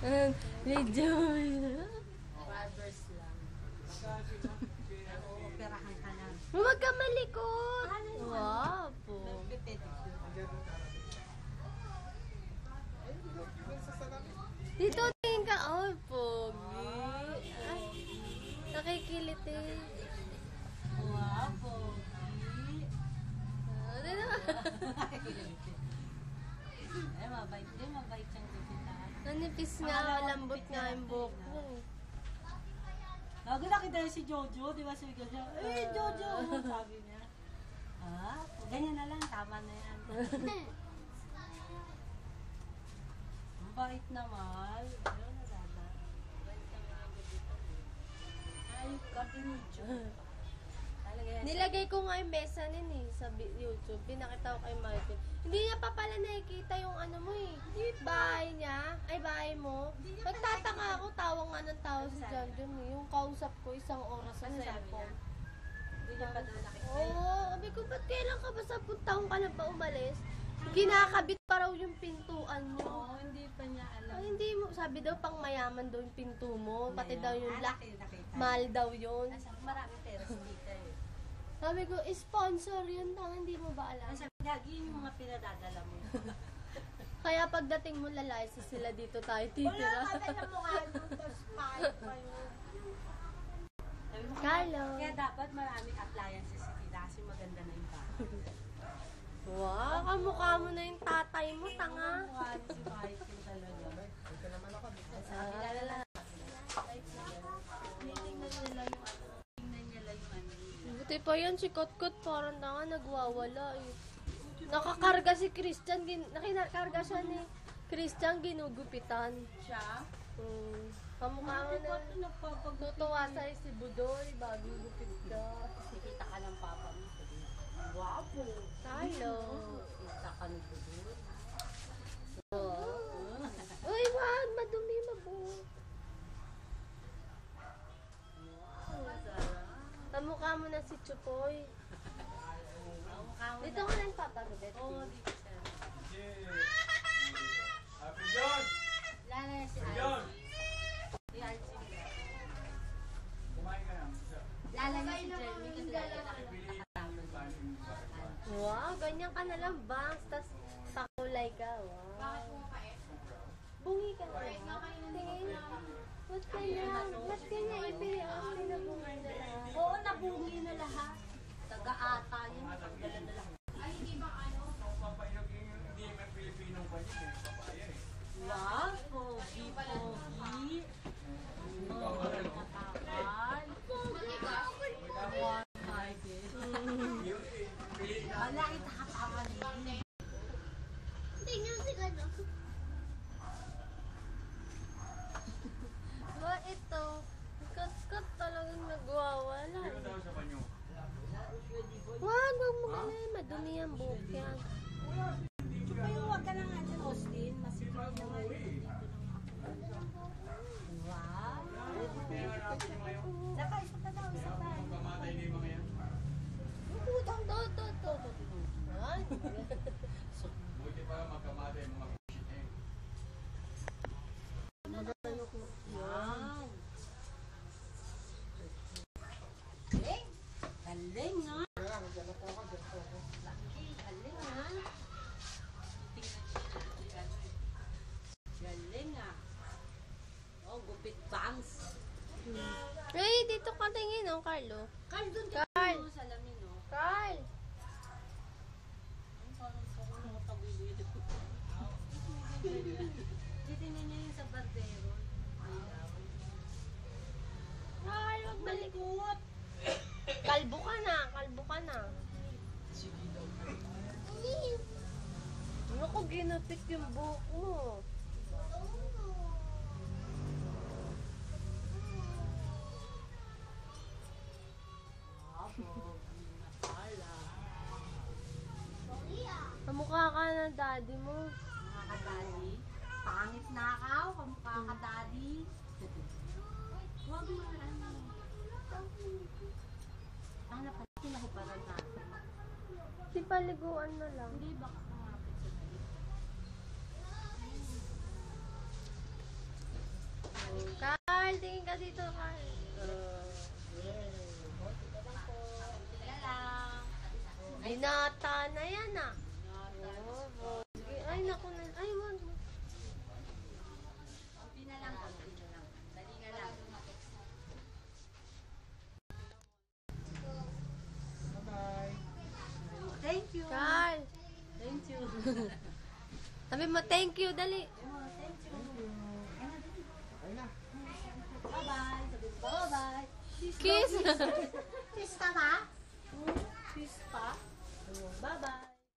Medyo. Brothers lang. Operahan ka na. Huwag ka malikot. Wow po. Dito tingin ka. Oh, pogi. Ay, nakikilit eh. Wow, pogi. Ay, mabait din. Mabait siyang gupitan. Nanipis nga, lambot nga yung buhok mo. Lagi nakita si Jojo, di ba? Sabi ko siya, Jojo! Sabi niya. Ganyan na lang, tama na yan. Ang bait naman. Ano na dada? Ay, kasi ni Jojo. Nilagay ko nga yung mezzanine eh, sa YouTube. Pinakita ko kay Michael. Hindi niya pa pala nakikita yung ano mo eh. Bahay niya. Ay, bahay mo. Nagtataka ako, tawang nga ng tao si John John eh. Yung kausap ko, 1 oras sa cellphone. Hindi niya pa doon nakikita. Oo, sabi ko, ba't kailan ka ba 10 taong ka na pa umalis? Kinakabit pa raw yung pintuan mo. Oo, hindi pa niya alam. Ay, hindi mo. Sabi daw, pang mayaman daw yung pinto mo. Pati daw yung lock. Nakita. Mahal daw yun. Maraming pera sa dito eh. Sabi ko, sponsor yun lang, hindi mo ba alam? Sabi, lagi yung mga pinadadala mo. Kaya pagdating mo lalayas sila dito tayo titira. Wala ka na mukha nung tas-paid pa yun. Carlo. Kaya dapat maraming appliances sa kita kasi maganda na yung bahay. Wow, kamukha mo na yung tatay mo, tanga. Mukha si Michael talaga. Ito naman ako. Tingnan nila yung ano. Tingnan nila yung ano. Buti pa yan, si Kotkot parang tanga, nagwawala eh. Nakakarga si Christian, nakakarga siya ni Christian, ginugupitan. Siya? Kamukha mo na. Tutuwa sa'yo si Budoy, bago gupit ka. Nakikita ka ng papa mo. Wapo! Hello! Kita ka ng Budoy. Uy, wag! Madumi, mabuhok. Kamukha mo na si Chupoy. Dito ko lang papagabit. Oo, dito siya. Happy John! Lala na si John! Si Archie. Kumain ka na. Lala na si Jeremy kasi lala nakakasama. Wow, ganyan ka na lang, bangs. Tapos pakulay ka. Wow. Bungi ka na. Tingin. Ba't kanya? Ba't kanya i-payout? Pinabungi na lahat. Oo, nabungi na lahat. Taga-ata yun. Taga-dala na lang. Papainog yung hindi naman Pilipinong pa yun eh. Papaya eh. Wow, pogi, pogi. Oo, matakal. Wow, Michael. Wala, itakatawa din. Tingnan si Gano. Ba, ito. Kat-kat talagang nagwawala. Sino daw sa banyo? Wag mo ganun. Madumi ang buhok yan. Pero huwag ka na nga dyan, Austin. Masikip naman. Wow. Naka, isa pa daw, isa pa. Kamatay na yung mga yan. Utang to. Ay. Buti pa magkamatay yung mga shit eh. Wow. Galing nga. Galing nga. Galing nga. Oh, gupit bangs. Hey, dito ka tingin, oh, Carlo. Carl, doon ka Carl. sa salamin, no? Carl! Ang parang sa kung nakatagulid. Titingnan niya yung sa bardero. Carl, wag malikot. Kalbo ka na. Ano ko ginupit yung buhok mo? Kamukha ka ng daddy mo. Kamukha ka, daddy. Pangit na ako. Kamukha ka, daddy. Huwag mo na ano. Ang pala, kinahuparan natin. Di paliguan na lang. Hindi, baka kumapit sa tayo. Kyle, tingin ka dito, Kyle. Sila lang. Binata na yan, ah. Sige, ay, naku na. Ay, wag. Konti na lang. Dali nga lang. Thank you. Kyle. Thank you. Sabi mo, thank you, dali. Thank you. Bye-bye. Sabi ko, bye-bye. Kiss. Kiss ka ba? Kiss pa? Bye-bye.